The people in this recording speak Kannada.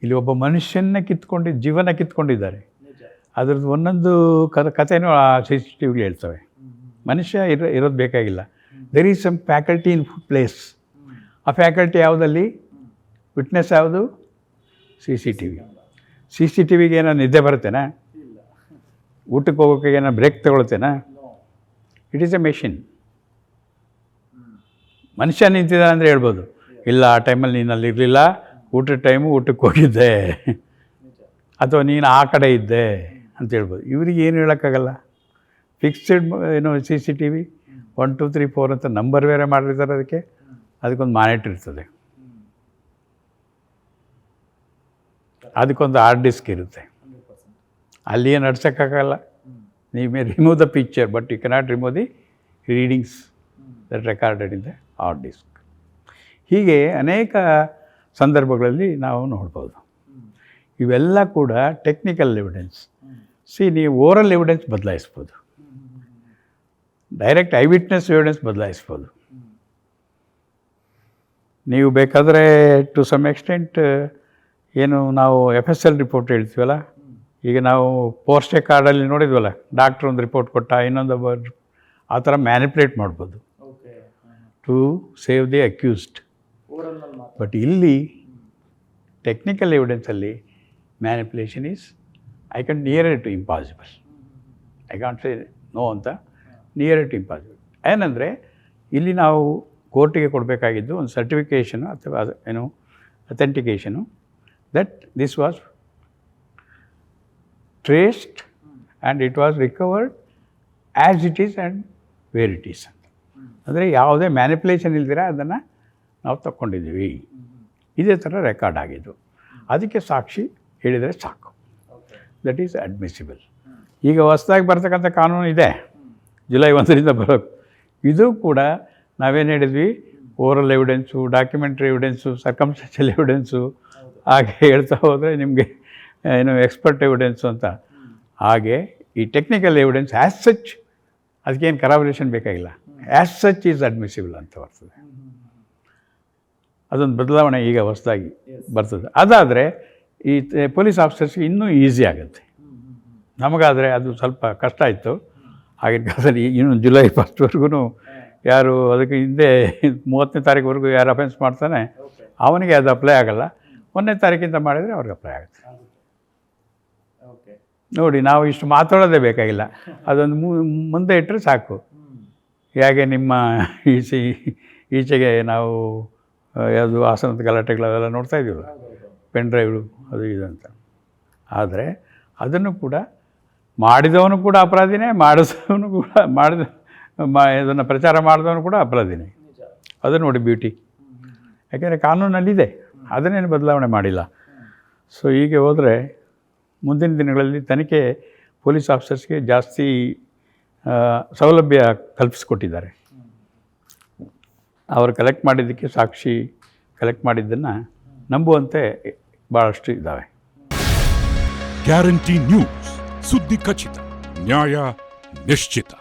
ಇಲ್ಲಿ ಒಬ್ಬ ಮನುಷ್ಯನ ಜೀವನ ಕಿತ್ಕೊಂಡಿದ್ದಾರೆ. ಅದ್ರದ್ದು ಒಂದೊಂದು ಕಥೆನೂ ಆ CCTVಗಳು ಹೇಳ್ತವೆ. ಮನುಷ್ಯ ಇರೋದು ಬೇಕಾಗಿಲ್ಲ. There is some faculty in place. ಆ ಫ್ಯಾಕಲ್ಟಿ ಯಾವುದಲ್ಲಿ? ವಿಟ್ನೆಸ್ ಯಾವುದು? CCTVಗೆ ಏನೋ ನಿದ್ದೆ ಬರುತ್ತೇನಾ? ಊಟಕ್ಕೆ ಹೋಗೋಕ್ಕೆ ಏನೋ ಬ್ರೇಕ್ ತಗೊಳ್ತೇನಾ? It is a machine. ಮನುಷ್ಯ ನಿಂತಿದ್ದಾನೆ ಅಂದರೆ ಹೇಳ್ಬೋದು, ಇಲ್ಲ ಆ ಟೈಮಲ್ಲಿ ನೀನು ಅಲ್ಲಿ ಇರಲಿಲ್ಲ, ಊಟದ ಟೈಮು ಊಟಕ್ಕೆ ಹೋಗಿದ್ದೆ, ಅಥವಾ ನೀನು ಆ ಕಡೆ ಇದ್ದೆ ಅಂತ ಹೇಳ್ಬೋದು. ಇವರಿಗೆ ಏನು ಹೇಳೋಕ್ಕಾಗಲ್ಲ. ಫಿಕ್ಸ್ಡ್ CCTV 1 2 3 4 ಅಂತ ನಂಬರ್ ಬೇರೆ ಮಾಡಿರ್ತಾರೆ. ಅದಕ್ಕೊಂದು ಮಾನಿಟ್ರ್ ಇರ್ತದೆ, ಅದಕ್ಕೊಂದು ಹಾರ್ಡ್ ಡಿಸ್ಕ್ ಇರುತ್ತೆ. ಅಲ್ಲಿ ಏನು ನಡ್ಸೋಕ್ಕಾಗಲ್ಲ. ನೀವು may remove the picture but you cannot remove the readings that recorded in the hard disk. ಹೀಗೆ ಅನೇಕ ಸಂದರ್ಭಗಳಲ್ಲಿ ನಾವು ನೋಡ್ಬೋದು. ಇವೆಲ್ಲ ಕೂಡ ಟೆಕ್ನಿಕಲ್ ಎವಿಡೆನ್ಸ್. ನೀವು ಓರಲ್ ಎವಿಡೆನ್ಸ್ ಬದಲಾಯಿಸ್ಬೋದು, ಡೈರೆಕ್ಟ್ ಐ ವಿಟ್ನೆಸ್ ಎವಿಡೆನ್ಸ್ ಬದಲಾಯಿಸ್ಬೋದು. ನೀವು ಬೇಕಾದರೆ ಟು ಸಮ್ ಎಕ್ಸ್ಟೆಂಟ್ ಏನು ನಾವು FSL ರಿಪೋರ್ಟ್ ಹೇಳ್ತೀವಲ್ಲ, ಈಗ ನಾವು ಪೋಸ್ಟೆ ಕಾರ್ಡಲ್ಲಿ ನೋಡಿದ್ವಲ್ಲ, ಡಾಕ್ಟ್ರ್ ಒಂದು ರಿಪೋರ್ಟ್ ಕೊಟ್ಟ, ಇನ್ನೊಂದು ಆ ಥರ ಮ್ಯಾನಿಪ್ಯುಲೇಟ್ ಮಾಡ್ಬೋದು to save the accused. But ಇಲ್ಲಿ ಟೆಕ್ನಿಕಲ್ ಎವಿಡೆನ್ಸಲ್ಲಿ manipulation is I can near to impossible. I can't say no ಅಂತ, ನಿಯರ್ ಟು ಇಂಪಾಸಿಬಲ್. ಏನಂದರೆ ಇಲ್ಲಿ ನಾವು ಕೋರ್ಟಿಗೆ ಕೊಡಬೇಕಾಗಿದ್ದು ಒಂದು ಸರ್ಟಿಫಿಕೇಷನು ಅಥವಾ ಏನು authentication that this was traced and it was recovered as it is and where it is ಅಂತ. ಅಂದರೆ ಯಾವುದೇ ಮ್ಯಾನಿಪ್ಯುಲೇಷನ್ ಇಲ್ದಿರ ಅದನ್ನು ನಾವು ತಗೊಂಡಿದ್ದೀವಿ, ಇದೇ ಥರ ರೆಕಾರ್ಡ್ ಆಗಿದ್ದು. ಅದಕ್ಕೆ ಸಾಕ್ಷಿ ಹೇಳಿದರೆ ಸಾಕು, ದಟ್ ಈಸ್ ಅಡ್ಮಿಸಿಬಲ್. ಈಗ ಹೊಸದಾಗಿ ಬರ್ತಕ್ಕಂಥ ಕಾನೂನು ಇದೆ, ಜುಲೈ 1ರಿಂದ ಬರೋದು. ಇದು ಕೂಡ ನಾವೇನು ಹೇಳಿದ್ವಿ, oral evidence, documentary evidence, circumstantial evidence, ಹಾಗೆ ಹೇಳ್ತಾ ಹೋದರೆ ನಿಮಗೆ ಏನು ಎಕ್ಸ್ಪರ್ಟ್ ಎವಿಡೆನ್ಸು ಅಂತ. ಹಾಗೆ ಈ ಟೆಕ್ನಿಕಲ್ ಎವಿಡೆನ್ಸ್ ಆ್ಯಸ್ ಸಚ್ ಅದಕ್ಕೇನು ಕರಾಬರೇಷನ್ ಬೇಕಾಗಿಲ್ಲ, ಆ್ಯಸ್ ಸಚ್ ಈಸ್ ಅಡ್ಮಿಸಿಬಲ್ ಅಂತ ಬರ್ತದೆ. ಅದೊಂದು ಬದಲಾವಣೆ ಈಗ ಹೊಸದಾಗಿ ಬರ್ತದೆ. ಅದಾದರೆ ಈ ಪೊಲೀಸ್ ಆಫೀಸರ್ಸ್ಗೆ ಇನ್ನೂ ಈಸಿ ಆಗುತ್ತೆ. ನಮಗಾದರೆ ಅದು ಸ್ವಲ್ಪ ಕಷ್ಟ ಇತ್ತು ಆಗಿನ ಕಾಲದಲ್ಲಿ. ಇನ್ನು ಜುಲೈ 1 ಯಾರು ಅದಕ್ಕೆ ಹಿಂದೆ 30ನೇ ತಾರೀಕುವರೆಗೂ ಯಾರು ಅಫೆನ್ಸ್ ಮಾಡ್ತಾನೆ ಅವನಿಗೆ ಅದು ಅಪ್ಲೈ ಆಗೋಲ್ಲ. 1ನೇ ತಾರೀಕಿಂದ ಮಾಡಿದರೆ ಅವ್ರಿಗೆ ಅಪ್ಲೈ ಆಗುತ್ತೆ. ನೋಡಿ, ನಾವು ಇಷ್ಟು ಮಾತಾಡೋದೇ ಬೇಕಾಗಿಲ್ಲ, ಅದೊಂದು ಮುಂದೆ ಇಟ್ಟರೆ ಸಾಕು. ಹೇಗೆ ನಿಮ್ಮ ಈಚೆಗೆ ನಾವು ಯಾವುದು ಹಾಸನದ ಗಲಾಟೆಗಳೆಲ್ಲ ನೋಡ್ತಾ ಇದ್ದೀವಲ್ಲ, ಪೆನ್ ಡ್ರೈವ್ಗಳು ಅದು ಇದು ಅಂತ. ಆದರೆ ಅದನ್ನು ಕೂಡ ಮಾಡಿದವನು ಕೂಡ ಅಪರಾಧಿನೇ, ಮಾಡಿದವನು ಕೂಡ ಇದನ್ನು ಪ್ರಚಾರ ಮಾಡಿದವನು ಕೂಡ ಅಪರಾಧಿನೇ. ಅದು ನೋಡಿ ಬ್ಯೂಟಿ. ಯಾಕೆಂದರೆ ಕಾನೂನಲ್ಲಿದೆ, ಅದನ್ನೇನು ಬದಲಾವಣೆ ಮಾಡಿಲ್ಲ. ಸೊ ಹೀಗೆ ಹೋದರೆ ಮುಂದಿನ ದಿನಗಳಲ್ಲಿ ತನಿಖೆ ಪೊಲೀಸ್ ಆಫೀಸರ್ಸ್ಗೆ ಜಾಸ್ತಿ ಸೌಲಭ್ಯ ಕಲ್ಪಿಸಿಕೊಟ್ಟಿದ್ದಾರೆ. ಅವರು ಕಲೆಕ್ಟ್ ಮಾಡಿದ್ದಕ್ಕೆ ಸಾಕ್ಷಿ ಕಲೆಕ್ಟ್ ಮಾಡಿದ್ದನ್ನು ನಂಬುವಂತೆ ಭಾಳಷ್ಟು ಇದ್ದಾವೆ. ಗ್ಯಾರಂಟಿ ನ್ಯೂಸ್, ಸುದ್ದಿ ಖಚಿತ, ನ್ಯಾಯ ನಿಶ್ಚಿತ.